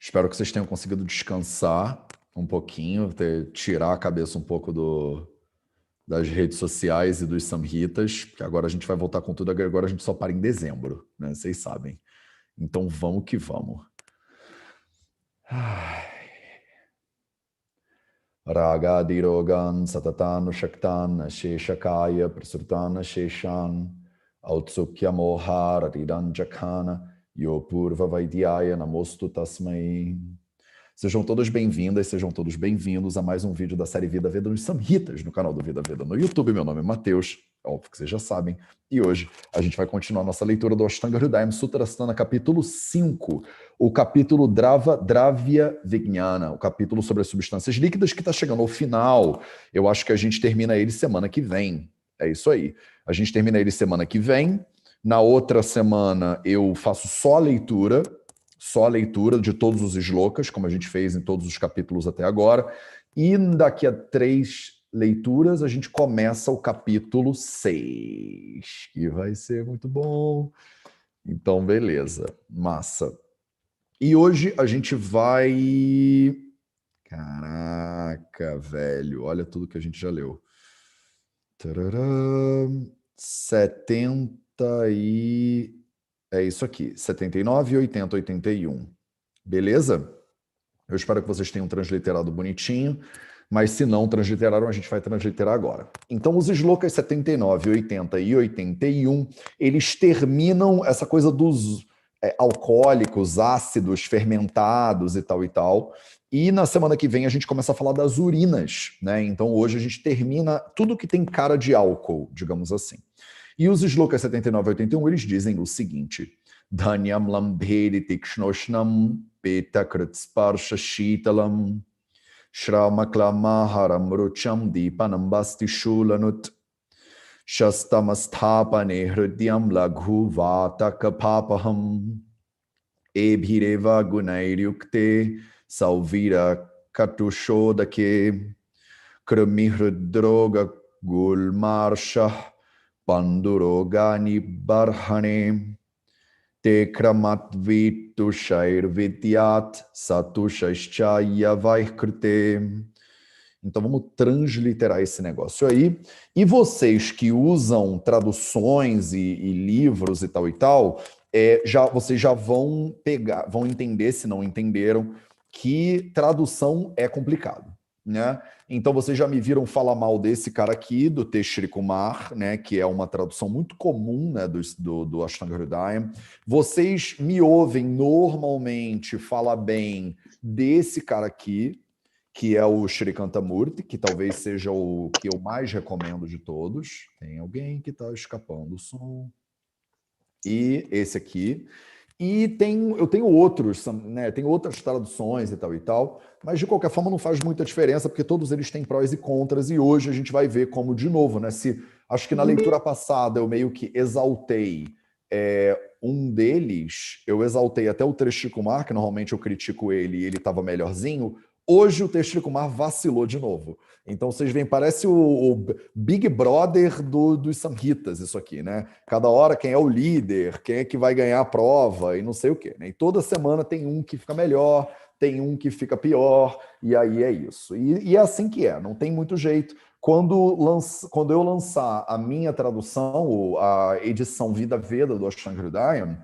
Espero que vocês tenham conseguido descansar um pouquinho, tirar a cabeça um pouco das redes sociais e dos samhitas, porque agora a gente vai voltar com tudo, agora a gente só para em dezembro, né? Vocês sabem. Então vamos que vamos. Ragadirogan satatan shaktan sheshakaya prasurtana sheshan autsukya mohara ridanjakana yopurva vaidyaya namostu tasmai. Sejam todas bem-vindas, sejam todos bem-vindos a mais um vídeo da série Vida Veda nos Samhitas, no canal do Vida Veda no YouTube. Meu nome é Matheus, é óbvio que vocês já sabem. E hoje a gente vai continuar nossa leitura do Ashtanga Hridayam Sutrasthana, capítulo 5, o capítulo Dravya Vijnana, o capítulo sobre as substâncias líquidas que está chegando ao final. Eu acho que a gente termina ele semana que vem. É isso aí. A gente termina ele semana que vem. Na outra semana eu faço só a leitura de todos os shlokas, como a gente fez em todos os capítulos até agora. E daqui a 3 leituras a gente começa o capítulo 6, que vai ser muito bom. Então, beleza. Massa. E hoje a gente vai... Caraca, velho. Olha tudo que a gente já leu. 70 e... É isso aqui. 79, 80, 81. Beleza? Eu espero que vocês tenham transliterado bonitinho, mas se não transliteraram, a gente vai transliterar agora. Então, os shlokas 79, 80 e 81, eles terminam essa coisa dos alcoólicos, ácidos, fermentados e tal e tal. E na semana que vem a gente começa a falar das urinas, né? Então, hoje a gente termina tudo que tem cara de álcool, digamos assim. E os shlokas 79 e 81, eles dizem o seguinte: Dhanyam lambhedi tikshnoshnam peta kritsparsha shitalam shramaclamaharam rucham dipanam basti shulanut shastamastapane hridyam laghu vata kapapaham ebhireva gunairyukte salvira katushodake kramihrudroga gulmarsha pandurogani barhane Tekramatvitushairvidyat satushaischaya vaikrite. Então vamos transliterar esse negócio aí. E vocês que usam traduções e livros e tal, vocês já vão pegar, vão entender, se não entenderam, que tradução é complicado, né? Então vocês já me viram falar mal desse cara aqui, do Teshri Kumar, né, que é uma tradução muito comum, né, do Ashtanga Hridayam. Vocês me ouvem normalmente falar bem desse cara aqui, que é o Shri Kantamurti, que talvez seja o que eu mais recomendo de todos. Tem alguém que está escapando o som. E esse aqui. E eu tenho outros, né? Tem outras traduções e tal, mas de qualquer forma não faz muita diferença, porque todos eles têm prós e contras, e hoje a gente vai ver como, de novo, né? Acho que na leitura passada eu meio que exaltei um deles, eu exaltei até o Trishkumar, que normalmente eu critico ele e ele estava melhorzinho. Hoje o Trishkumar vacilou de novo. Então vocês veem, parece o Big Brother dos Samhitas, isso aqui, né? Cada hora quem é o líder, quem é que vai ganhar a prova e não sei o quê, né? E toda semana tem um que fica melhor, tem um que fica pior, e aí é isso. E é assim que é, não tem muito jeito. Quando eu lançar a minha tradução, a edição Vida Veda do Ashtanga Hridayam,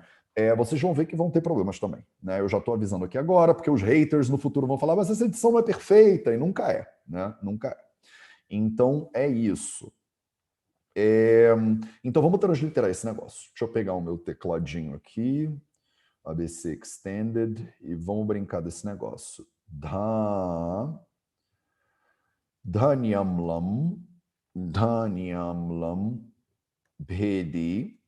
vocês vão ver que vão ter problemas também, né? Eu já estou avisando aqui agora, porque os haters no futuro vão falar, mas essa edição não é perfeita, e nunca é, né? Nunca é. Então, é isso. Então, vamos transliterar esse negócio. Deixa eu pegar o meu tecladinho aqui, ABC Extended, e vamos brincar desse negócio. Dhanyamlam, Dhanyamlam, Bhedi,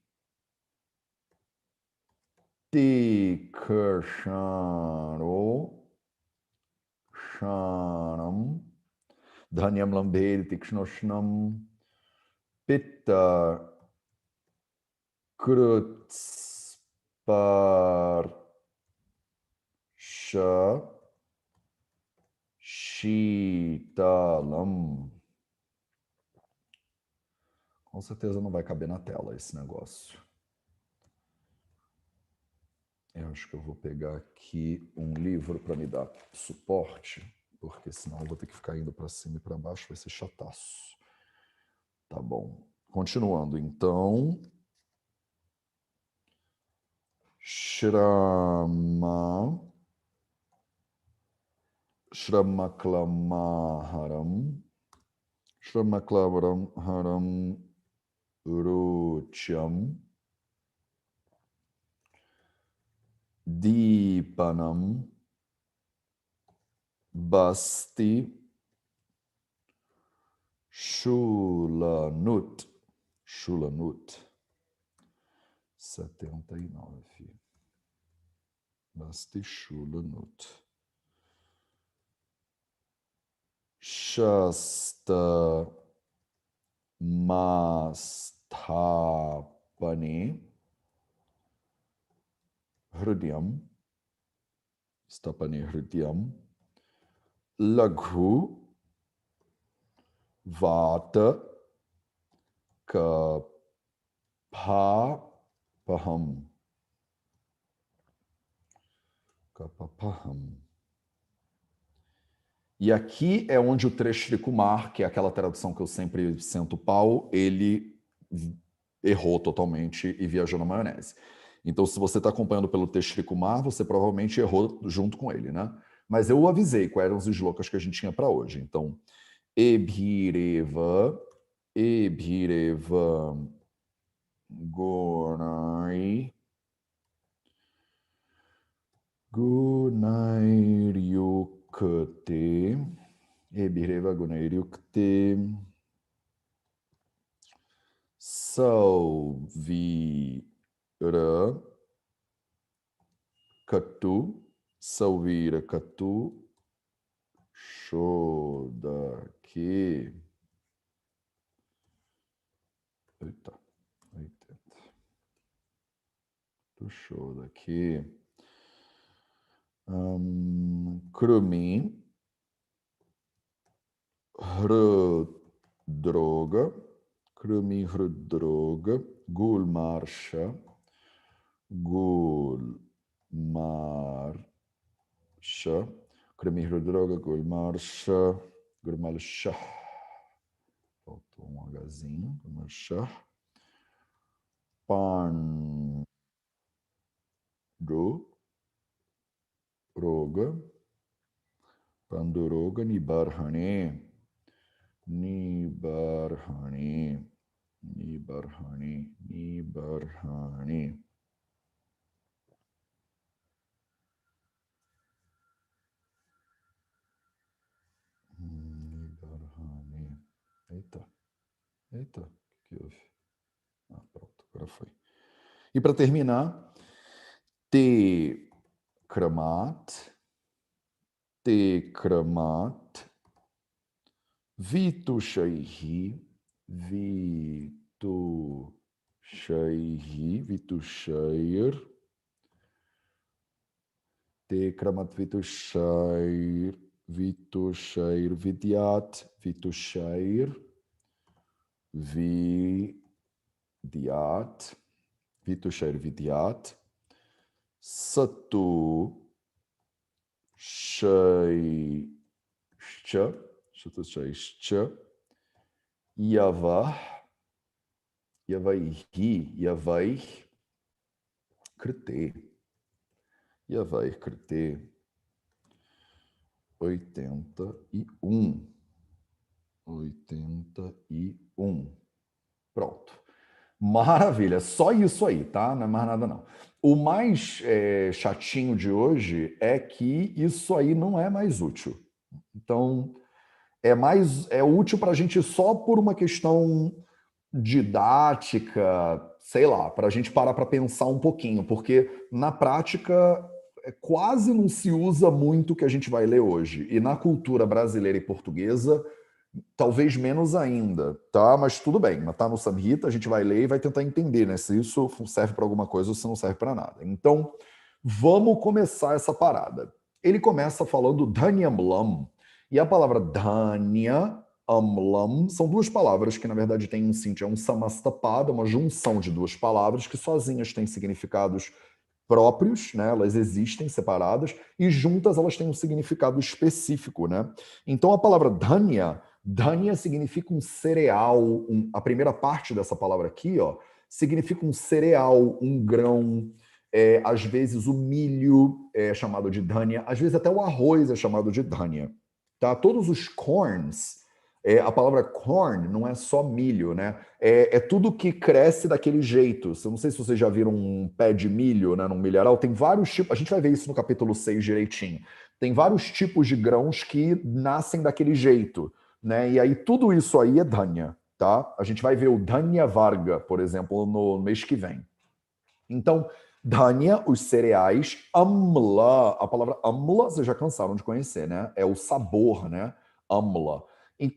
Tikarsharo, Shanam, Dhanyam Lambhedi Tikshnoshnam, Pitta Krutsparsha Shitalam. Com certeza não vai caber na tela esse negócio. Eu Acho que eu vou pegar aqui um livro para me dar suporte, porque senão eu vou ter que ficar indo para cima e para baixo, vai ser chataço. Tá bom. Continuando, então. Shramaklamaharam Haram Ruchyam Deepanam Basti Shulanut 79. Basti Shulanut Shasta Mastapane Hrudyam Stapane Hrudyam Laghu Vata Kapapaham. E aqui é onde o Trishri Kumar, que é aquela tradução que eu sempre sento pau, ele errou totalmente e viajou na maionese. Então, se você está acompanhando pelo Trishri Kumar, você provavelmente errou junto com ele, né? Mas eu avisei quais eram os slokas que a gente tinha para hoje. Então, Ebhireva Gunai Gunairyukte Ebhireva Gunairyukte Salvira Katu Shodaki. Eita, 80. Do Shodaki. Krumi Hrudroga Gulmarsha Krumi Hrudroga Gulmarsha. Faltou um Hzinho. Gulmarsha. Panduroga Nibarhane Eita, o que houve? Ah, pronto, agora foi. E para terminar, Te Kramat Vitushaihi Vitushair Te Kramat Vitushair Vidyat Vitushair Vidyat Satu Shaischa Yavai Krite 81. Pronto. Maravilha, só isso aí, tá? Não é mais nada não. O mais chatinho de hoje é que isso aí não é mais útil. Então, é útil para a gente só por uma questão didática, sei lá, para a gente parar para pensar um pouquinho, porque na prática quase não se usa muito o que a gente vai ler hoje. E na cultura brasileira e portuguesa, talvez menos ainda, tá? Mas tudo bem, mas tá no Samhita, a gente vai ler e vai tentar entender, né? Se isso serve para alguma coisa ou se não serve para nada. Então, vamos começar essa parada. Ele começa falando Dhanyamlam, e a palavra Dhanya Amlam são duas palavras que, na verdade, têm um sentido, é um samastapada, uma junção de duas palavras que sozinhas têm significados próprios, né? Elas existem separadas, e juntas elas têm um significado específico, né? Então a palavra dhanya, dhanya significa um cereal, a primeira parte dessa palavra aqui, ó, significa um cereal, um grão, às vezes o milho é chamado de dhanya, às vezes até o arroz é chamado de dhanya. Tá? Todos os corns, a palavra corn não é só milho, né? É tudo que cresce daquele jeito. Eu não sei se vocês já viram um pé de milho, né, num milharal. Tem vários tipos, a gente vai ver isso no capítulo 6 direitinho. Tem vários tipos de grãos que nascem daquele jeito, né? E aí tudo isso aí é dhanya, tá? A gente vai ver o dhanya varga, por exemplo, no mês que vem. Então, dhanya, os cereais, amla, a palavra amla vocês já cansaram de conhecer, né? É o sabor, né? Amla. E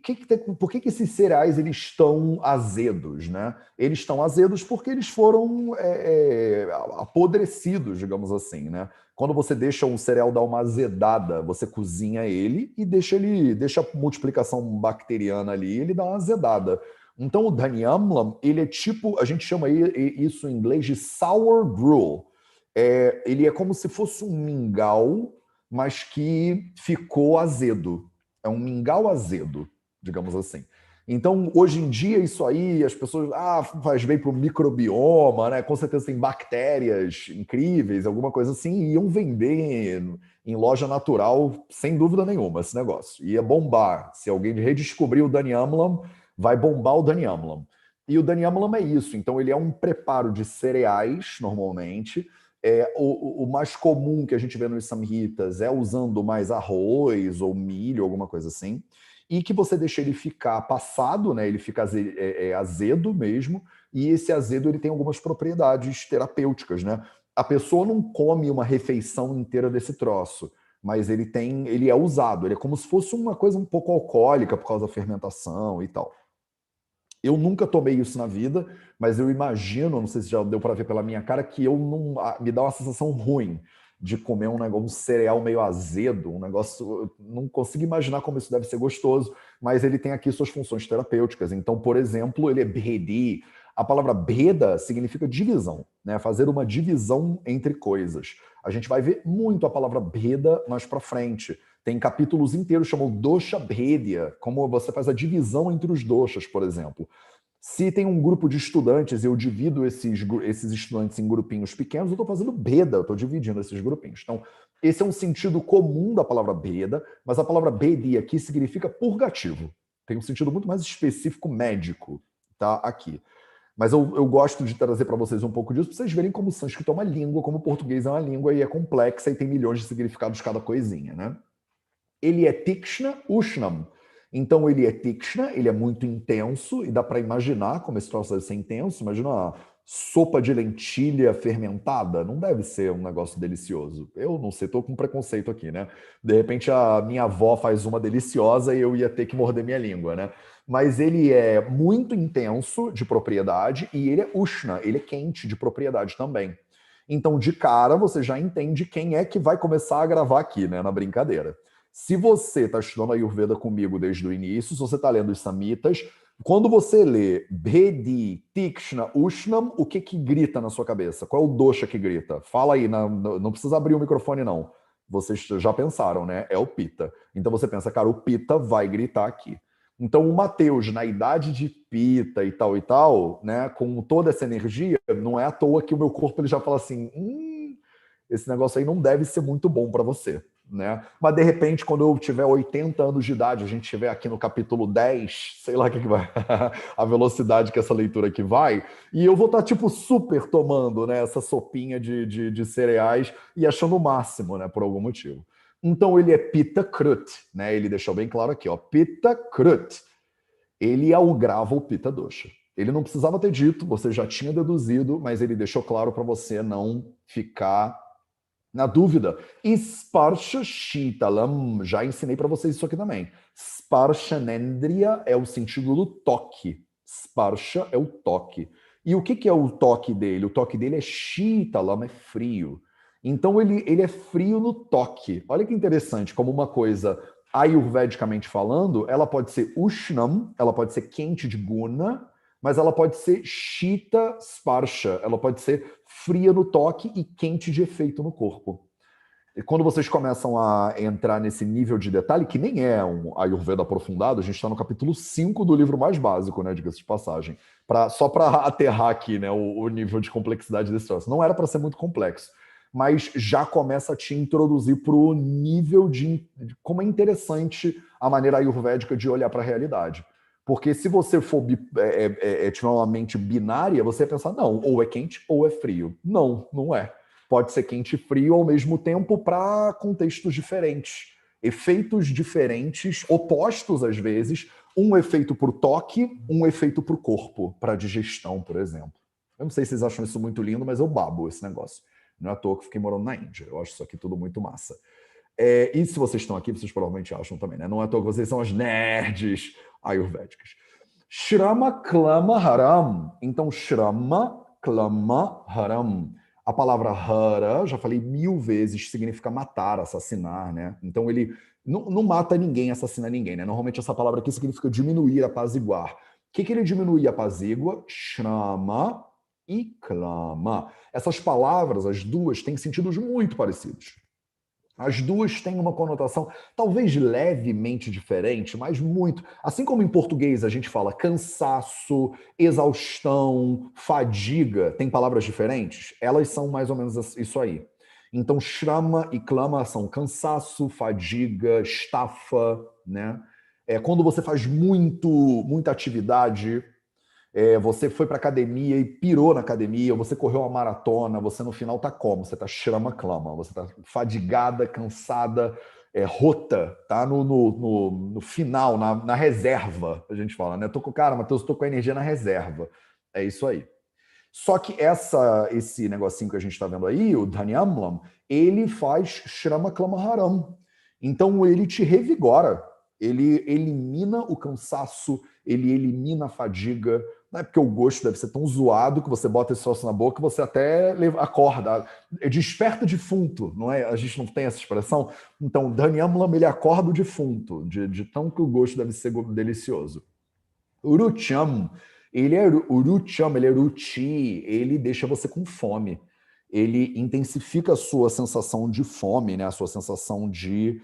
por que esses cereais eles estão azedos, né? Eles estão azedos porque eles foram apodrecidos, digamos assim, né? Quando você deixa um cereal dar uma azedada, você cozinha ele e deixa a multiplicação bacteriana ali, ele dá uma azedada. Então o Dhanyamlam, ele é tipo, a gente chama isso em inglês de sour gruel. Ele é como se fosse um mingau, mas que ficou azedo. É um mingau azedo, digamos assim. Então, hoje em dia, isso aí, as pessoas, faz bem para o microbioma, né? Com certeza tem bactérias incríveis, alguma coisa assim, e iam vender em loja natural, sem dúvida nenhuma, esse negócio. Ia bombar. Se alguém redescobrir o Dhanyamlam, vai bombar o Dhanyamlam. E o Dhanyamlam é isso. Então, ele é um preparo de cereais, normalmente. O mais comum que a gente vê nos samhitas é usando mais arroz ou milho, alguma coisa assim. E que você deixa ele ficar passado, né? Ele fica azedo mesmo. E esse azedo ele tem algumas propriedades terapêuticas, né? A pessoa não come uma refeição inteira desse troço, mas ele é usado. Ele é como se fosse uma coisa um pouco alcoólica por causa da fermentação e tal. Eu nunca tomei isso na vida, mas eu imagino, não sei se já deu para ver pela minha cara, que eu não me dá uma sensação ruim de comer um negócio, um cereal meio azedo, um negócio. Eu não consigo imaginar como isso deve ser gostoso, mas ele tem aqui suas funções terapêuticas. Então, por exemplo, ele é bhedi. A palavra bheda significa divisão, né? Fazer uma divisão entre coisas. A gente vai ver muito a palavra bheda mais para frente. Tem capítulos inteiros chamam dosha bhedya, como você faz a divisão entre os doshas, por exemplo. Se tem um grupo de estudantes e eu divido esses estudantes em grupinhos pequenos, eu estou fazendo beda, eu estou dividindo esses grupinhos. Então, esse é um sentido comum da palavra beda, mas a palavra bedi aqui significa purgativo. Tem um sentido muito mais específico médico, tá? Aqui. Mas eu gosto de trazer para vocês um pouco disso, para vocês verem como o sânscrito é uma língua, como o português é uma língua e é complexa e tem milhões de significados cada coisinha, né? Ele é Tikshna Ushnam. Então ele é Tikshna, ele é muito intenso, e dá para imaginar como esse troço deve ser intenso. Imagina uma sopa de lentilha fermentada, não deve ser um negócio delicioso. Eu não sei, estou com preconceito aqui, né? De repente a minha avó faz uma deliciosa e eu ia ter que morder minha língua, né? Mas ele é muito intenso de propriedade e ele é Ushna, ele é quente de propriedade também. Então, de cara, você já entende quem é que vai começar a gravar aqui, né, na brincadeira. Se você está estudando a Ayurveda comigo desde o início, se você está lendo os Samhitas, quando você lê Bhedi, Tikshna, Ushnam, o que grita na sua cabeça? Qual é o dosha que grita? Fala aí, não precisa abrir o microfone, não. Vocês já pensaram, né? É o Pitta. Então você pensa, cara, o Pitta vai gritar aqui. Então o Mateus, na idade de Pitta e tal, né, com toda essa energia, não é à toa que o meu corpo ele já fala assim, esse negócio aí não deve ser muito bom para você. Né? Mas de repente, quando eu tiver 80 anos de idade, a gente estiver aqui no capítulo 10, sei lá o que vai, a velocidade que essa leitura aqui vai, e eu vou estar tipo super tomando, né, essa sopinha de cereais e achando o máximo, né, por algum motivo. Então ele é Pitta Krut, né? Ele deixou bem claro aqui, ó, Pitta Krut. Ele grava o Pitta Dosha. Ele não precisava ter dito, você já tinha deduzido, mas ele deixou claro para você não ficar na dúvida. Sparsha Shitalam, já ensinei para vocês isso aqui também. Sparshanendriya é o sentido do toque. Sparsha é o toque. E o que é o toque dele? O toque dele é Shitalam, é frio. Então ele é frio no toque. Olha que interessante, como uma coisa, ayurvedicamente falando, ela pode ser Ushnam, ela pode ser quente de guna, mas ela pode ser shita sparsha, ela pode ser fria no toque e quente de efeito no corpo. E quando vocês começam a entrar nesse nível de detalhe, que nem é um Ayurveda aprofundado, a gente está no capítulo 5 do livro mais básico, né, diga-se de passagem, só para aterrar aqui, né, o nível de complexidade desse troço. Não era para ser muito complexo, mas já começa a te introduzir para o nível de como é interessante a maneira ayurvédica de olhar para a realidade. Porque se você for tiver uma mente binária, você vai pensar, não, ou é quente ou é frio. Não, não é. Pode ser quente e frio ao mesmo tempo para contextos diferentes. Efeitos diferentes, opostos às vezes, um efeito para o toque, um efeito para o corpo, para a digestão, por exemplo. Eu não sei se vocês acham isso muito lindo, mas eu babo esse negócio. Não é à toa que fiquei morando na Índia. Eu acho isso aqui tudo muito massa. E se vocês estão aqui, vocês provavelmente acham também, né? Não é à toa que vocês são as nerds ayurvédicas. Shrama Klama Haram. Então, Shrama Klama Haram. A palavra hara, já falei 1000 vezes, significa matar, assassinar, né? Então ele não mata ninguém, assassina ninguém, né? Normalmente essa palavra aqui significa diminuir, apaziguar. O que ele diminui e apazigua? Shrama e klama. Essas palavras, as duas, têm sentidos muito parecidos. As duas têm uma conotação talvez levemente diferente, mas muito. Assim como em português a gente fala cansaço, exaustão, fadiga, tem palavras diferentes, elas são mais ou menos isso aí. Então, shrama e klama são cansaço, fadiga, estafa, né? Quando você faz muita atividade, você foi para academia e pirou na academia, ou você correu uma maratona, você no final tá como? Você tá chama-clama, você tá fadigada, cansada, rota, tá no final, na reserva, a gente fala, né? Cara, Matheus, tô com a energia na reserva. É isso aí. Só que esse negocinho que a gente está vendo aí, o Dhanyamlam, ele faz Shrama Klama Haram. Então ele te revigora, ele elimina o cansaço, ele elimina a fadiga. Não é porque o gosto deve ser tão zoado que você bota esse troço na boca que você até acorda. Desperta o defunto, não é? A gente não tem essa expressão. Então, Dhanyamlam, ele acorda o defunto, de tão que o gosto deve ser delicioso. Urucham, ele é urucham, ele é ruchi, ele deixa você com fome. Ele intensifica a sua sensação de fome, né? A sua sensação de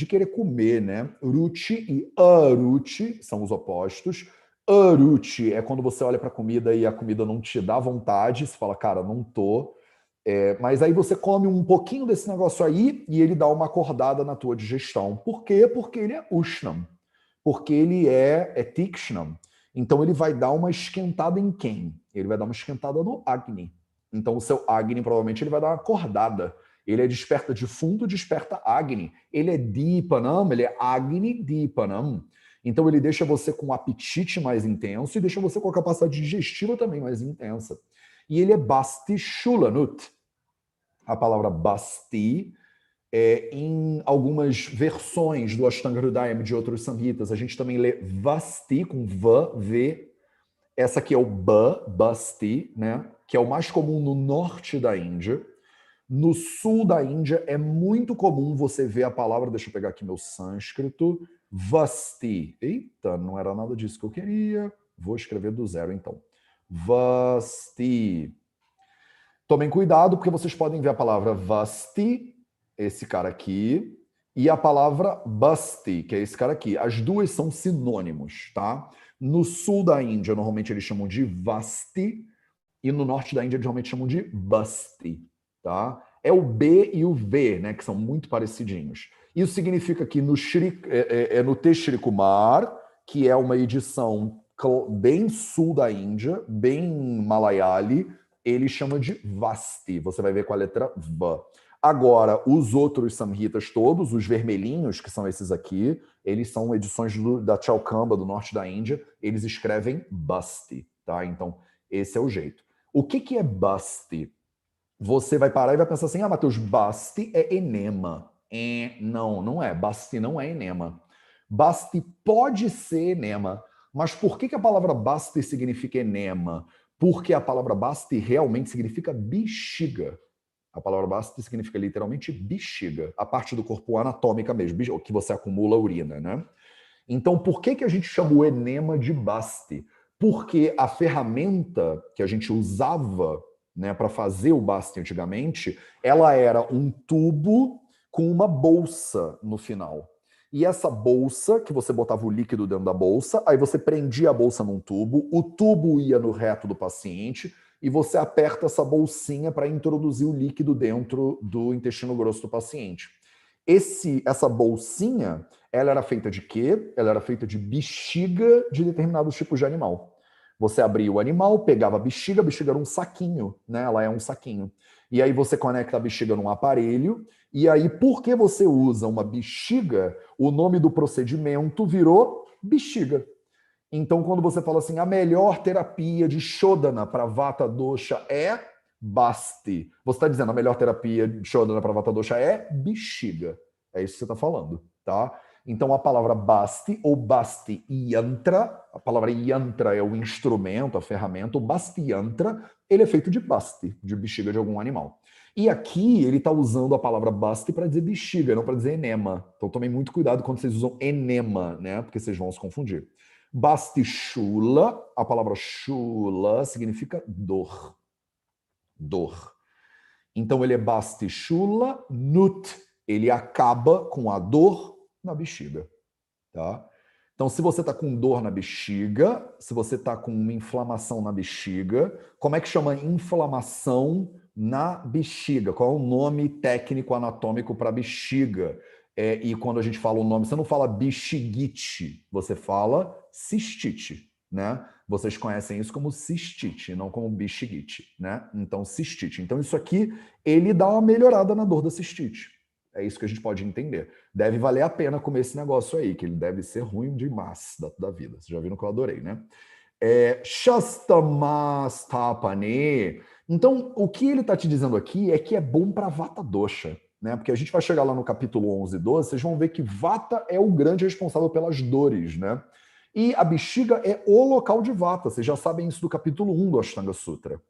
querer comer, né? Ruchi e aruchi são os opostos. Aruchi é quando você olha para a comida e a comida não te dá vontade, você fala, cara, não tô. Mas aí você come um pouquinho desse negócio aí e ele dá uma acordada na tua digestão. Por quê? Porque ele é Ushnam. Porque ele é Tikshnam. Então ele vai dar uma esquentada em quem? Ele vai dar uma esquentada no Agni. Então o seu Agni provavelmente ele vai dar uma acordada. Ele é desperta defunto, desperta Agni. Ele é Dipanam, ele é Agni Dipanam. Então ele deixa você com um apetite mais intenso e deixa você com a capacidade digestiva também mais intensa. E ele é Basti Shulanut. A palavra Basti, em algumas versões do Ashtanga Hridayam de outros samhitas, a gente também lê Vasti com V. Essa aqui é o Basti, né? Que é o mais comum no norte da Índia. No sul da Índia é muito comum você ver a palavra, deixa eu pegar aqui meu sânscrito, Vasti. Eita, não era nada disso que eu queria. Vou escrever do zero então. Vasti. Tomem cuidado, porque vocês podem ver a palavra Vasti, esse cara aqui, e a palavra Basti, que é esse cara aqui. As duas são sinônimos, tá? No sul da Índia, normalmente eles chamam de Vasti, e no norte da Índia, normalmente chamam de Basti, tá? É o B e o V, né, que são muito parecidinhos. Isso significa que no Teshri Kumar, que é uma edição bem sul da Índia, bem malayali, ele chama de Vasti. Você vai ver com a letra V. Agora, os outros samhitas todos, os vermelhinhos, que são esses aqui, eles são edições da Chalkamba, do norte da Índia, eles escrevem Basti, tá? Então, esse é o jeito. O que é Basti? Você vai parar e vai pensar assim, Matheus, Basti é enema. Não, não é. Basti não é enema. Basti pode ser enema. Mas por que a palavra Basti significa enema? Porque a palavra Basti realmente significa bexiga. A palavra Basti significa literalmente bexiga, a parte do corpo anatômica mesmo, que você acumula urina, né? Então, por que a gente chama o enema de Basti? Porque a ferramenta que a gente usava, né, para fazer o Basti antigamente, ela era um tubo com uma bolsa no final. E essa bolsa, que você botava o líquido dentro da bolsa, aí você prendia a bolsa num tubo, o tubo ia no reto do paciente e você aperta essa bolsinha para introduzir o líquido dentro do intestino grosso do paciente. Essa bolsinha, ela era feita de quê? Ela era feita de bexiga de determinados tipos de animal. Você abria o animal, pegava a bexiga era um saquinho, né? Ela é um saquinho. E aí você conecta a bexiga num aparelho, e aí, porque você usa uma bexiga, o nome do procedimento virou bexiga. Então, quando você fala assim, a melhor terapia de Shodhana para Vata Dosha é Basti. Você está dizendo a melhor terapia de Shodhana para Vata Dosha é bexiga. É isso que você está falando, tá? Então, a palavra Basti ou Basti Yantra, a palavra Yantra é o instrumento, a ferramenta, o Basti Yantra, ele é feito de Basti, de bexiga de algum animal. E aqui ele está usando a palavra Basti para dizer bexiga, não para dizer enema. Então, tomem muito cuidado quando vocês usam enema, né? Porque vocês vão se confundir. Basti Shula, a palavra Shula significa dor. Dor. Então ele é Basti Shula Nut. Ele acaba com a dor na bexiga. Tá? Então, se você está com dor na bexiga, se você está com uma inflamação na bexiga, como é que chama inflamação na bexiga? Qual é o nome técnico anatômico para bexiga? E quando a gente fala o nome, você não fala bexiguite, você fala cistite, né? Vocês conhecem isso como cistite, não como bexiguite, né? Então, cistite. Então, isso aqui, ele dá uma melhorada na dor da cistite. É isso que a gente pode entender. Deve valer a pena comer esse negócio aí, que ele deve ser ruim demais da vida. Vocês já viram que eu adorei, né? Shastamastapane. Então, o que ele está te dizendo aqui é que é bom para Vata Dosha, né? Porque a gente vai chegar lá no capítulo 11 e 12, vocês vão ver que Vata é o grande responsável pelas dores, né? E a bexiga é o local de Vata. Vocês já sabem isso do capítulo 1 do Ashtanga Sutra.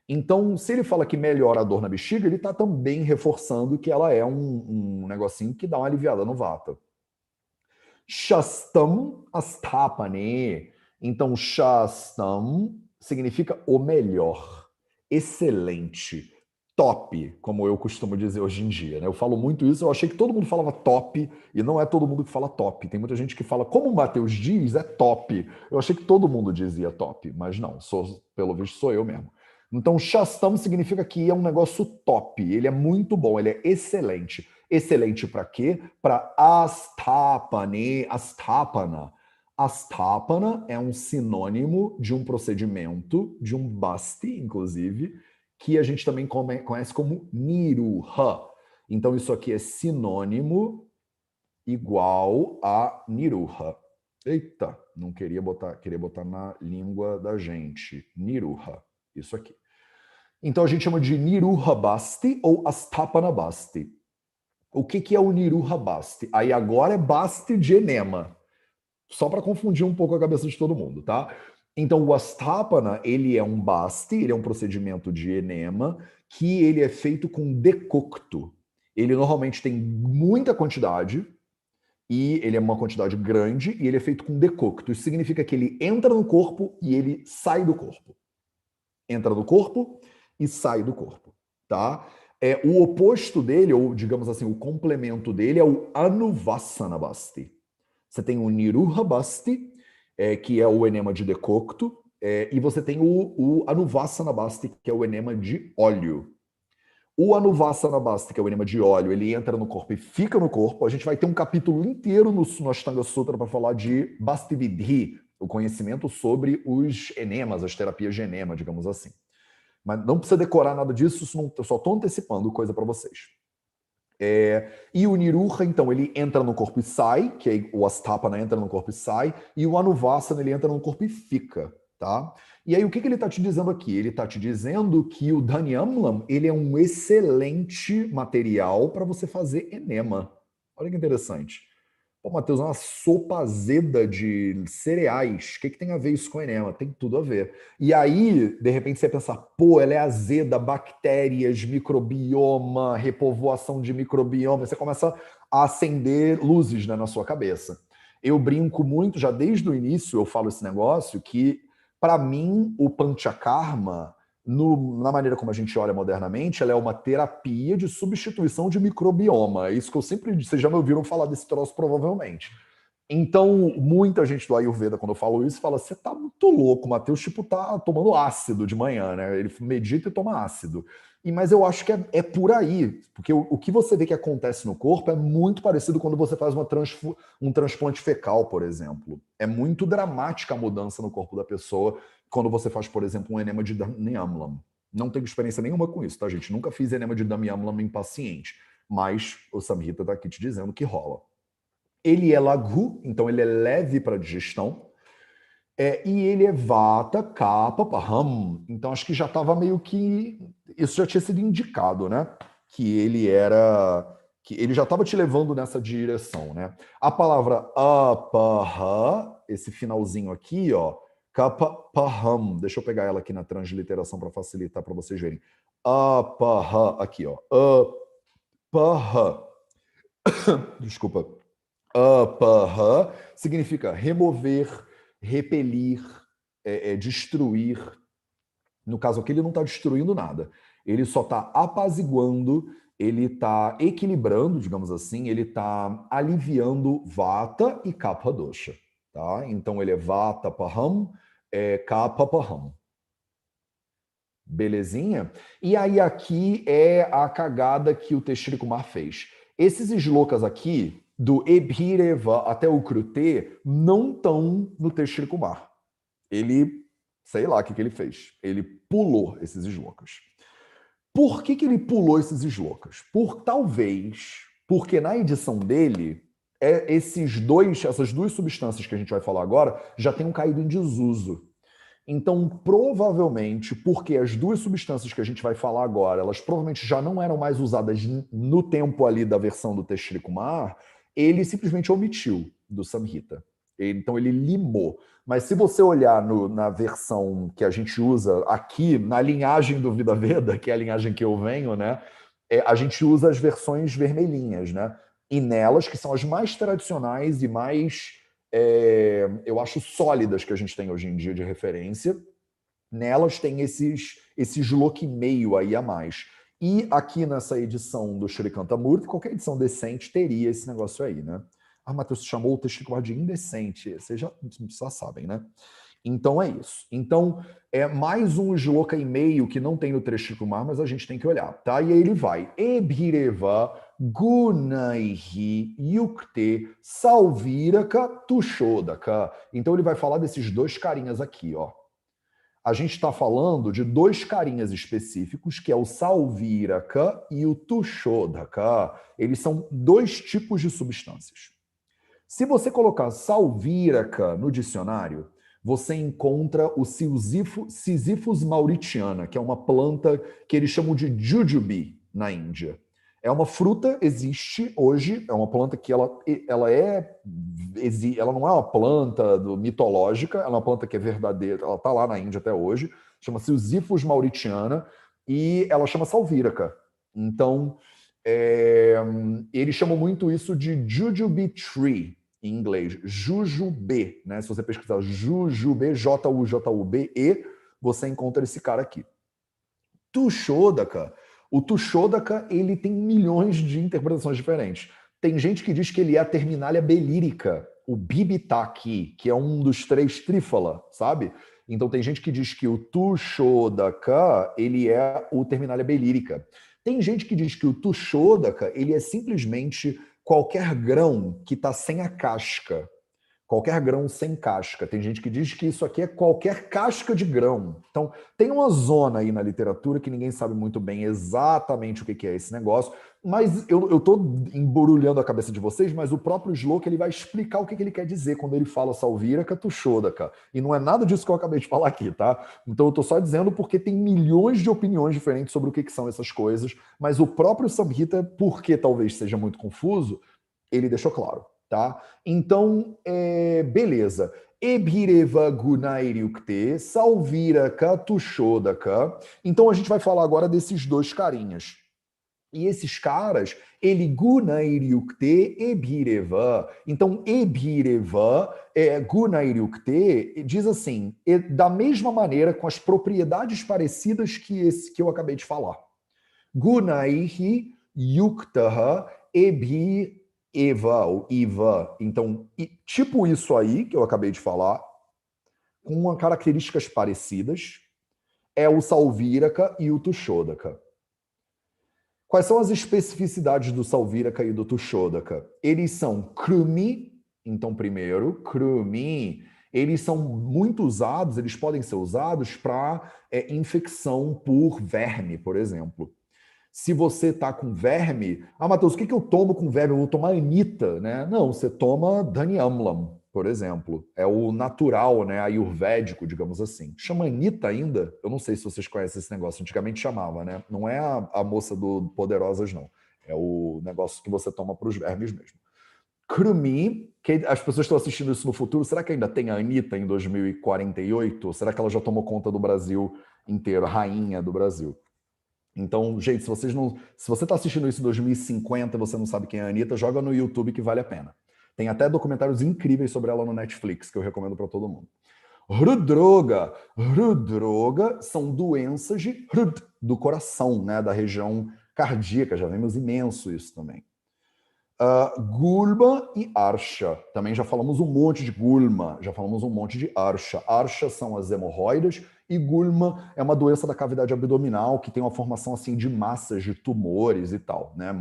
Então, se ele fala que melhora a dor na bexiga, ele está também reforçando que ela é um negocinho que dá uma aliviada no Vata. Shastam Astapane. Então, Shastam significa o melhor, excelente, top, como eu costumo dizer hoje em dia. Né? Eu falo muito isso, eu achei que todo mundo falava top, e não é todo mundo que fala top. Tem muita gente que fala, como o Mateus diz, é top. Eu achei que todo mundo dizia top, mas não, pelo visto sou eu mesmo. Então, Shastam significa que é um negócio top, ele é muito bom, ele é excelente. Excelente para quê? Para astapane, astapana. Astapana é um sinônimo de um procedimento, de um basti, inclusive, que a gente também conhece como niruha. Então, isso aqui é sinônimo igual a niruha. Eita, não queria botar na língua da gente. Niruha, isso aqui. Então, a gente chama de niruha basti ou astapana basti. O que é o niruha basti? Aí agora é basti de enema. Só para confundir um pouco a cabeça de todo mundo, tá? Então, o astapana, ele é um basti, ele é um procedimento de enema que ele é feito com decocto. Ele normalmente tem muita quantidade e ele é uma quantidade grande e ele é feito com decocto. Isso significa que ele entra no corpo e ele sai do corpo. Entra no corpo e sai do corpo, tá? O oposto dele, ou digamos assim, o complemento dele é o Anuvassana Basti. Você tem o Niruha Basti, que é o enema de decocto, e você tem o Anuvassana Basti, que é o enema de óleo. O Anuvassana Basti, que é o enema de óleo, ele entra no corpo e fica no corpo. A gente vai ter um capítulo inteiro no Ashtanga Sutra para falar de Basti Vidhi, o conhecimento sobre os enemas, as terapias de enema, digamos assim. Mas não precisa decorar nada disso, eu só estou antecipando coisa para vocês. E o Niruha, então, ele entra no corpo e sai, que é o Astapana entra no corpo e sai, e o Anuvassana, ele entra no corpo e fica, tá? E aí, o que ele está te dizendo aqui? Ele está te dizendo que o Dhanyamlam, ele é um excelente material para você fazer enema. Olha que interessante. Pô, Matheus, é uma sopa azeda de cereais. O que tem a ver isso com enema? Tem tudo a ver. E aí, de repente, você pensa, pô, ela é azeda, bactérias, microbioma, repovoação de microbioma. Você começa a acender luzes, né, na sua cabeça. Eu brinco muito, já desde o início eu falo esse negócio, que para mim o Panchakarma, na maneira como a gente olha modernamente, ela é uma terapia de substituição de microbioma. É isso que eu sempre disse, vocês já me ouviram falar desse troço provavelmente. Então, muita gente do Ayurveda, quando eu falo isso, fala: você tá muito louco, Matheus, tipo, tá tomando ácido de manhã, né? Ele medita e toma ácido. Mas eu acho que é por aí, porque o que você vê que acontece no corpo é muito parecido quando você faz um transplante fecal, por exemplo. É muito dramática a mudança no corpo da pessoa quando você faz, por exemplo, um enema de Damiamlam. Não tenho experiência nenhuma com isso, tá, gente? Nunca fiz enema de Damiamlam em paciente, mas o Samhita tá aqui te dizendo que rola. Ele é laghu, então ele é leve para digestão. E ele é vata, kapha, paham. Então acho que já estava meio que... Isso já tinha sido indicado, né? Que ele era... Que ele já estava te levando nessa direção, né? A palavra apaha, esse finalzinho aqui, ó, kapha, paham. Deixa eu pegar ela aqui na transliteração para facilitar para vocês verem. Apaha, aqui, ó. Apaha. Desculpa. Apaha significa remover, repelir, destruir. No caso aqui, ele não está destruindo nada. Ele só está apaziguando, ele está equilibrando, digamos assim, ele está aliviando vata e kapha dosha. Tá? Então ele é vata paham, kapha paham. Belezinha? E aí aqui é a cagada que o Teshri Kumar fez. Esses slokas aqui, do Ebhireva até o Krute, não estão no Teshri Kumar. Ele, sei lá o que ele fez. Ele pulou esses slokas. Por que ele pulou esses slokas? Talvez porque na edição dele, essas duas substâncias que a gente vai falar agora já tenham caído em desuso. Então, provavelmente, porque as duas substâncias que a gente vai falar agora, elas provavelmente já não eram mais usadas no tempo ali da versão do Teshri Kumar, ele simplesmente omitiu do Samhita. Então, ele limou. Mas se você olhar na versão que a gente usa aqui, na linhagem do Vida Veda, que é a linhagem que eu venho, né, a gente usa as versões vermelhinhas, né? E nelas, que são as mais tradicionais e mais... eu acho sólidas que a gente tem hoje em dia de referência, nelas tem esses look meio aí a mais. E aqui nessa edição do Shrikanta Murti, qualquer edição decente teria esse negócio aí, né? Ah, Matheus, chamou o Teshri Kumar de indecente. Vocês já sabem, né? Então é isso. Então é mais um shloka e meio que não tem no Teshri Kumar, mas a gente tem que olhar, tá? E aí ele vai. Ebhireva Gunaihi Yukte Salviraka Tushodaka. Então ele vai falar desses dois carinhas aqui, ó. A gente está falando de dois carinhas específicos, que é o Salviraka e o Tushodaka. Eles são dois tipos de substâncias. Se você colocar Salviraka no dicionário, você encontra o Sisyphus mauritiana, que é uma planta que eles chamam de jujube na Índia. É uma fruta, existe hoje, é uma planta que ela não é uma planta mitológica, ela é uma planta que é verdadeira, ela está lá na Índia até hoje, chama-se Sisyphus mauritiana, e ela chama salvíraca. Então, eles chamam muito isso de jujube tree, em inglês, jujube, né? Se você pesquisar jujube, Jujube, você encontra esse cara aqui. Tushodaka. O Tushodaka, ele tem milhões de interpretações diferentes. Tem gente que diz que ele é a terminália belírica, o Bibitaki, que é um dos três trífala, sabe? Então tem gente que diz que o Tushodaka, ele é o terminália belírica. Tem gente que diz que o Tushodaka, ele é simplesmente qualquer grão que está sem a casca. Qualquer grão sem casca. Tem gente que diz que isso aqui é qualquer casca de grão. Então, tem uma zona aí na literatura que ninguém sabe muito bem exatamente o que é esse negócio, mas eu estou embrulhando a cabeça de vocês, mas o próprio Shloka ele vai explicar o que ele quer dizer quando ele fala Salviraka Tushodaka. E não é nada disso que eu acabei de falar aqui, tá? Então, eu estou só dizendo porque tem milhões de opiniões diferentes sobre o que são essas coisas, mas o próprio Samhita, porque talvez seja muito confuso, ele deixou claro. Tá? Então, beleza. Ebhireva Gunairiukte, Salviraka Tushodaka. Então, a gente vai falar agora desses dois carinhas. E esses caras, ele Gunairyukte Ebhireva. Então, Ebhireva, Gunairyukte, diz assim, da mesma maneira, com as propriedades parecidas que esse que eu acabei de falar. Gunaihi Yuktaha Ebhireva, ou Iva. Então, tipo isso aí que eu acabei de falar, com características parecidas, é o Salviraka e o Tushodaka. Quais são as especificidades do Salviraka e do Tushodaka? Eles são krumi, então primeiro, krumi, eles são muito usados, eles podem ser usados para infecção por verme, por exemplo. Se você está com verme, Matheus, o que eu tomo com verme? Eu vou tomar Anita, né? Não, você toma Dhanyamlam, por exemplo. É o natural, né? Ayurvédico, digamos assim. Chama Anita ainda? Eu não sei se vocês conhecem esse negócio. Antigamente chamava, né? Não é a moça do Poderosas, não. É o negócio que você toma para os vermes mesmo. Krumi, que as pessoas estão assistindo isso no futuro, será que ainda tem a Anitta em 2048? Ou será que ela já tomou conta do Brasil inteiro, rainha do Brasil? Então, gente, se você está assistindo isso em 2050 e você não sabe quem é a Anitta, joga no YouTube que vale a pena. Tem até documentários incríveis sobre ela no Netflix, que eu recomendo para todo mundo. Hridroga. Hridroga são doenças de Hrid, do coração, né, da região cardíaca. Já vemos imenso isso também. Gulma e Arsha. Também já falamos um monte de Gulma, já falamos um monte de Arsha. Arsha são as hemorroidas e Gulma é uma doença da cavidade abdominal que tem uma formação assim de massas de tumores e tal, né?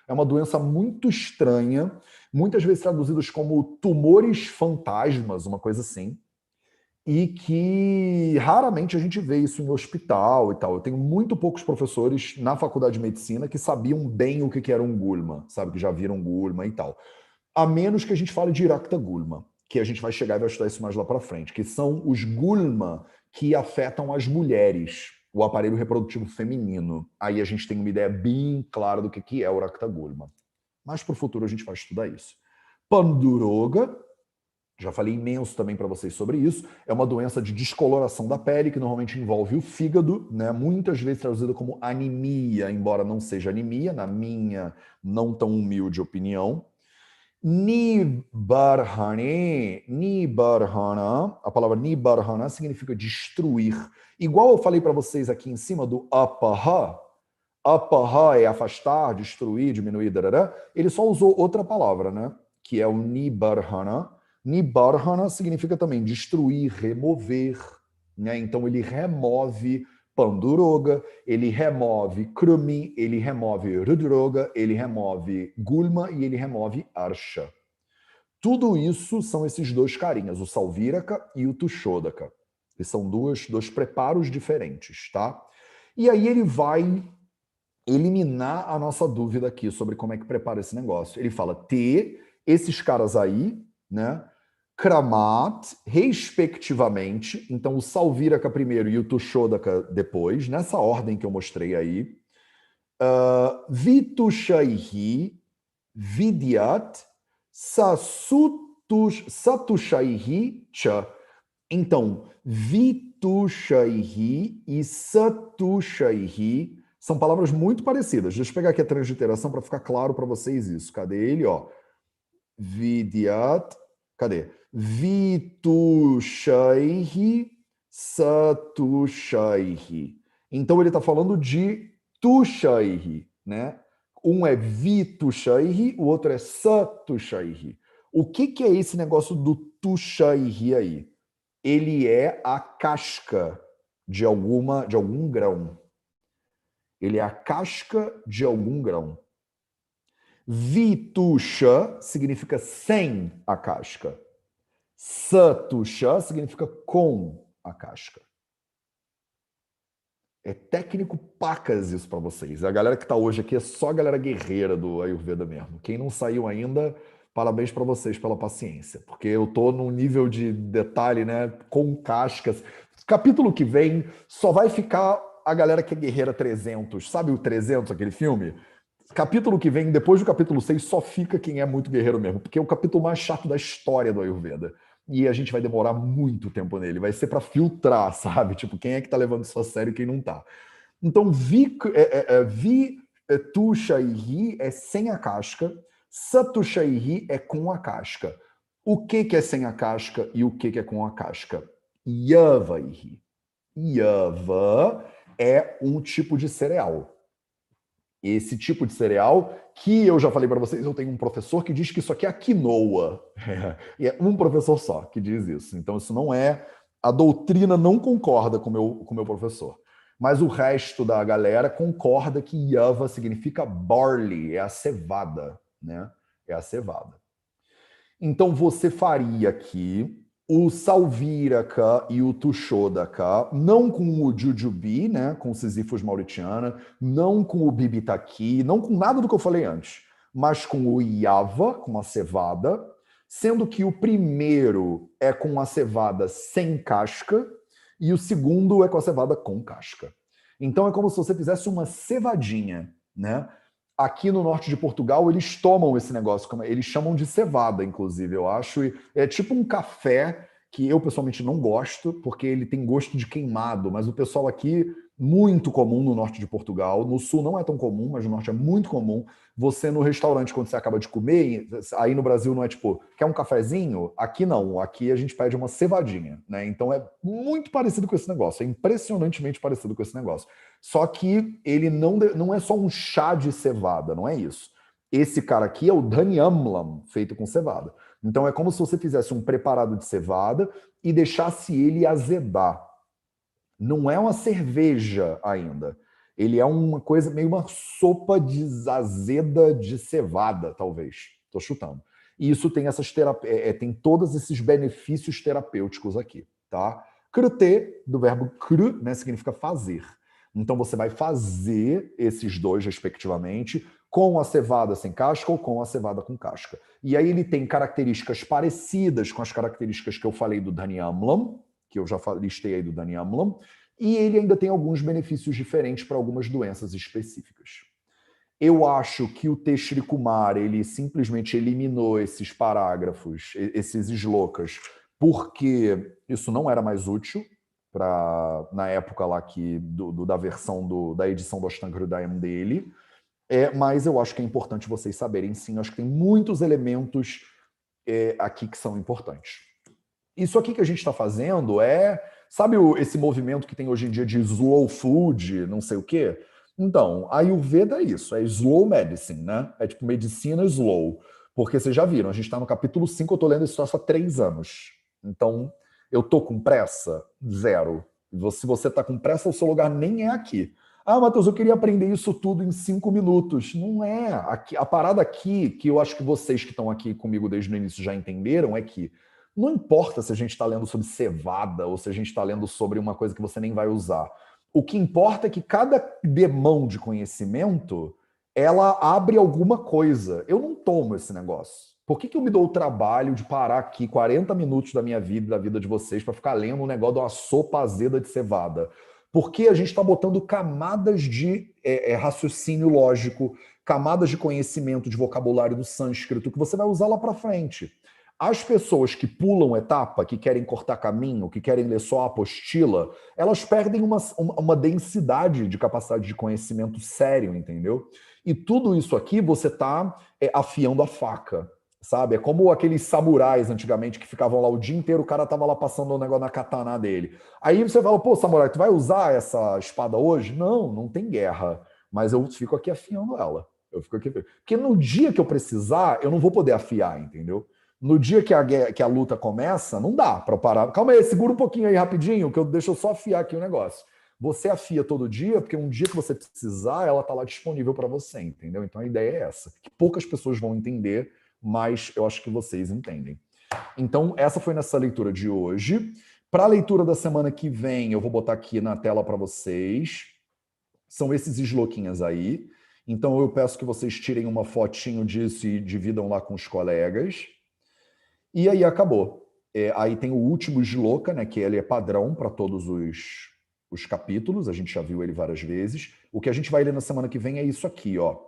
É uma doença muito estranha, muitas vezes traduzidas como tumores fantasmas, uma coisa assim. E que raramente a gente vê isso em hospital e tal. Eu tenho muito poucos professores na faculdade de medicina que sabiam bem o que era um gulma, sabe? Que já viram gulma e tal. A menos que a gente fale de Rakta Gulma, que a gente vai chegar e vai estudar isso mais lá para frente, que são os gulma que afetam as mulheres, o aparelho reprodutivo feminino. Aí a gente tem uma ideia bem clara do que é o Rakta Gulma. Mas para o futuro a gente vai estudar isso. Panduroga, já falei imenso também para vocês sobre isso. É uma doença de descoloração da pele que normalmente envolve o fígado, né? Muitas vezes traduzida como anemia, embora não seja anemia, na minha não tão humilde opinião. Nibarhana, a palavra Nibarhana significa destruir. Igual eu falei para vocês aqui em cima do apaha, apaha é afastar, destruir, diminuir, darará. Ele só usou outra palavra, né? Que é o Nibarhana. Nibarhana significa também destruir, remover, né? Então ele remove Panduroga, ele remove Krumi, ele remove Rudroga, ele remove Gulma e ele remove Arsha. Tudo isso são esses dois carinhas, o Salviraka e o Tushodaka, que são dois preparos diferentes, tá? E aí ele vai eliminar a nossa dúvida aqui sobre como é que prepara esse negócio. Ele fala, esses caras aí, né? Kramat, respectivamente, então o Salviraka primeiro e o Tushodaka depois, nessa ordem que eu mostrei aí. Vitushaihi, Vidyat, Satushaihi cha. Então, Vitushaihi e Satushaihi são palavras muito parecidas. Deixa eu pegar aqui a transliteração para ficar claro para vocês isso. Cadê ele? Ó. Vidyat. Cadê? Vitushaihi, Satushaihi. Então ele está falando de Tushaihi, né? Um é Vitushaihi, o outro é Satushaihi. O que é esse negócio do Tushaihi aí? Ele é a casca de algum grão. Ele é a casca de algum grão. Vitusha significa sem a casca. Satusha significa com a casca. É técnico pacas isso para vocês. A galera que está hoje aqui é só a galera guerreira do Ayurveda mesmo. Quem não saiu ainda, parabéns para vocês pela paciência, porque eu tô num nível de detalhe, né, com cascas. Capítulo que vem só vai ficar a galera que é guerreira 300. Sabe o 300, aquele filme? Capítulo que vem, depois do capítulo 6, só fica quem é muito guerreiro mesmo, porque é o capítulo mais chato da história do Ayurveda. E a gente vai demorar muito tempo nele. Vai ser para filtrar, sabe? Tipo, quem é que tá levando isso a sério e quem não tá. Então, Tushaihi é sem a casca, Satushaihi é com a casca. O que é sem a casca e o que é com a casca? Yavaihi. Yava é um tipo de cereal. Esse tipo de cereal, que eu já falei para vocês, eu tenho um professor que diz que isso aqui é a quinoa. E é um professor só que diz isso. Então, isso não é... A doutrina não concorda com o meu professor. Mas o resto da galera concorda que Yava significa barley, é a cevada, né? É a cevada. Então, você faria aqui o Salvíraca e o Tuxodaka, não com o Jujubi, né, com o Sisyphus mauritiana, não com o Bibitaki, não com nada do que eu falei antes, mas com o Yava, com a cevada, sendo que o primeiro é com a cevada sem casca e o segundo é com a cevada com casca. Então é como se você fizesse uma cevadinha, né? Aqui no norte de Portugal, eles tomam esse negócio, eles chamam de cevada, inclusive, eu acho. E é tipo um café que eu pessoalmente não gosto, porque ele tem gosto de queimado, mas o pessoal aqui, muito comum no norte de Portugal, no sul não é tão comum, mas no norte é muito comum, você no restaurante, quando você acaba de comer, aí no Brasil não é tipo, quer um cafezinho? Aqui não, aqui a gente pede uma cevadinha, né? Então é muito parecido com esse negócio, é impressionantemente parecido com esse negócio. Só que ele não é só um chá de cevada, não é isso. Esse cara aqui é o Dhanyamlam, feito com cevada. Então é como se você fizesse um preparado de cevada e deixasse ele azedar. Não é uma cerveja ainda. Ele é uma coisa, meio uma sopa de azeda de cevada, talvez. Estou chutando. E isso tem tem todos esses benefícios terapêuticos aqui, tá? Krute, do verbo kru, né, significa fazer. Então você vai fazer esses dois, respectivamente, com a cevada sem casca ou com a cevada com casca. E aí ele tem características parecidas com as características que eu falei do Dhanyamlam, que eu já listei aí do Dhanyamlam, e ele ainda tem alguns benefícios diferentes para algumas doenças específicas. Eu acho que o Teshri Kumar, ele simplesmente eliminou esses parágrafos, esses slokas, porque isso não era mais útil na época lá da versão da edição do Ashtanga Hridayam dele. Mas eu acho que é importante vocês saberem, sim. Eu acho que tem muitos elementos aqui que são importantes. Isso aqui que a gente está fazendo sabe esse movimento que tem hoje em dia de slow food, não sei o quê? Então, a Ayurveda é isso, é slow medicine, né? É tipo medicina slow. Porque vocês já viram, a gente está no capítulo 5, eu estou lendo esse troço há 3 anos. Então, eu tô com pressa? Zero. Se você está com pressa, o seu lugar nem é aqui. Ah, Matheus, eu queria aprender isso tudo em 5 minutos. Não é. A parada aqui, que eu acho que vocês que estão aqui comigo desde o início já entenderam, é que não importa se a gente está lendo sobre cevada ou se a gente está lendo sobre uma coisa que você nem vai usar. O que importa é que cada demão de conhecimento, ela abre alguma coisa. Eu não tomo esse negócio. Por que eu me dou o trabalho de parar aqui 40 minutos da minha vida, da vida de vocês, para ficar lendo um negócio de uma sopa azeda de cevada? Porque a gente está botando camadas de raciocínio lógico, camadas de conhecimento de vocabulário do sânscrito que você vai usar lá para frente. As pessoas que pulam etapa, que querem cortar caminho, que querem ler só a apostila, elas perdem uma densidade de capacidade de conhecimento sério, entendeu? E tudo isso aqui você está afiando a faca, sabe? É como aqueles samurais antigamente que ficavam lá o dia inteiro, o cara tava lá passando um negócio na katana dele. Aí você fala, pô, samurai, tu vai usar essa espada hoje? Não, não tem guerra. Mas eu fico aqui afiando ela. Eu fico aqui. Porque no dia que eu precisar, eu não vou poder afiar, entendeu? No dia que a luta começa, não dá para parar. Calma aí, segura um pouquinho aí rapidinho, que deixa eu só afiar aqui o negócio. Você afia todo dia, porque um dia que você precisar, ela está lá disponível para você, entendeu? Então a ideia é essa. Que poucas pessoas vão entender, mas eu acho que vocês entendem. Então, essa foi nessa leitura de hoje. Para a leitura da semana que vem, eu vou botar aqui na tela para vocês. São esses sloquinhas aí. Então, eu peço que vocês tirem uma fotinho disso e dividam lá com os colegas. E aí acabou. Aí tem o último sloka, né, que ele é padrão para todos os capítulos, a gente já viu ele várias vezes. O que a gente vai ler na semana que vem é isso aqui, ó.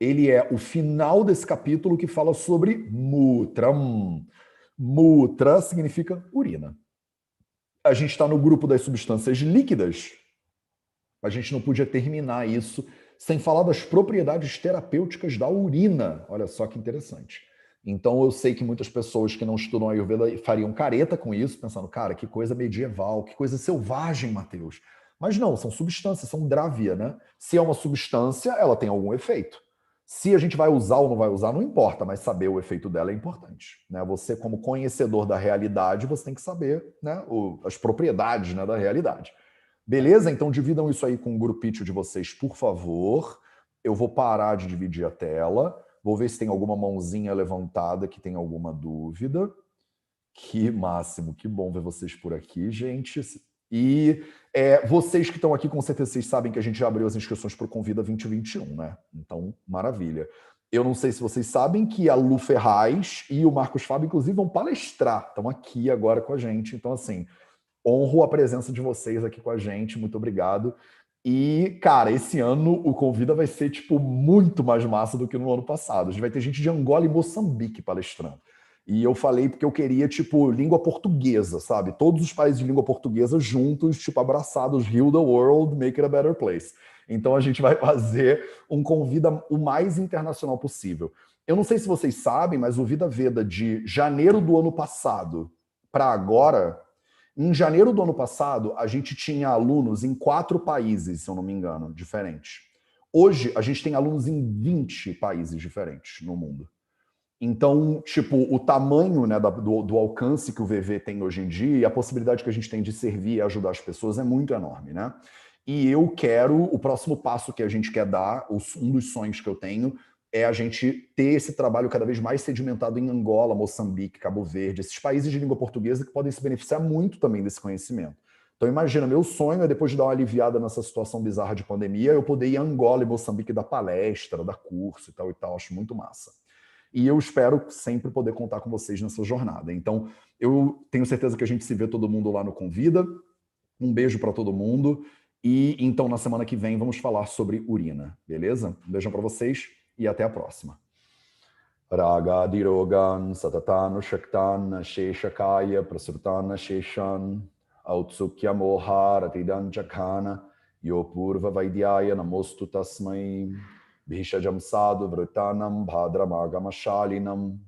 Ele é o final desse capítulo que fala sobre mutram. Mutra significa urina. A gente está no grupo das substâncias líquidas. A gente não podia terminar isso sem falar das propriedades terapêuticas da urina. Olha só que interessante. Então eu sei que muitas pessoas que não estudam Ayurveda fariam careta com isso, pensando, cara, que coisa medieval, que coisa selvagem, Matheus. Mas não, são substâncias, são dravya, né? Se é uma substância, ela tem algum efeito. Se a gente vai usar ou não vai usar, não importa, mas saber o efeito dela é importante. Né? Você, como conhecedor da realidade, você tem que saber, né, as propriedades, né, da realidade. Beleza? Então dividam isso aí com o grupinho de vocês, por favor. Eu vou parar de dividir a tela. Vou ver se tem alguma mãozinha levantada que tem alguma dúvida. Que máximo, que bom ver vocês por aqui, gente. E vocês que estão aqui, com certeza vocês sabem que a gente já abriu as inscrições para o Convida 2021, né? Então, maravilha. Eu não sei se vocês sabem que a Lu Ferraz e o Marcos Fábio, inclusive, vão palestrar. Estão aqui agora com a gente. Então, assim, honro a presença de vocês aqui com a gente. Muito obrigado. E, cara, esse ano o Convida vai ser, tipo, muito mais massa do que no ano passado. A gente vai ter gente de Angola e Moçambique palestrando. E eu falei porque eu queria, tipo, língua portuguesa, sabe? Todos os países de língua portuguesa juntos, tipo, abraçados, heal the world, make it a better place. Então a gente vai fazer um Convida o mais internacional possível. Eu não sei se vocês sabem, mas o Vida Veda de janeiro do ano passado para agora, em janeiro do ano passado, a gente tinha alunos em 4 países, se eu não me engano, diferentes. Hoje, a gente tem alunos em 20 países diferentes no mundo. Então, tipo, o tamanho, né, do alcance que o VV tem hoje em dia e a possibilidade que a gente tem de servir e ajudar as pessoas é muito enorme, né? E eu quero, o próximo passo que a gente quer dar, um dos sonhos que eu tenho, é a gente ter esse trabalho cada vez mais sedimentado em Angola, Moçambique, Cabo Verde, esses países de língua portuguesa que podem se beneficiar muito também desse conhecimento. Então imagina, meu sonho é depois de dar uma aliviada nessa situação bizarra de pandemia, eu poder ir a Angola e Moçambique dar palestra, dar curso e tal, acho muito massa. E eu espero sempre poder contar com vocês nessa jornada. Então, eu tenho certeza que a gente se vê todo mundo lá no Convida. Um beijo para todo mundo. E então, na semana que vem, vamos falar sobre urina, beleza? Um beijão para vocês e até a próxima. Raga dirogan satatan shaktan sheshakaya prasrutan sheshan autsukya moha ratidan jakhana yopurva vaidyaya namostu tasmai Bhishajam sadhu vritanam bhadramagamashalinam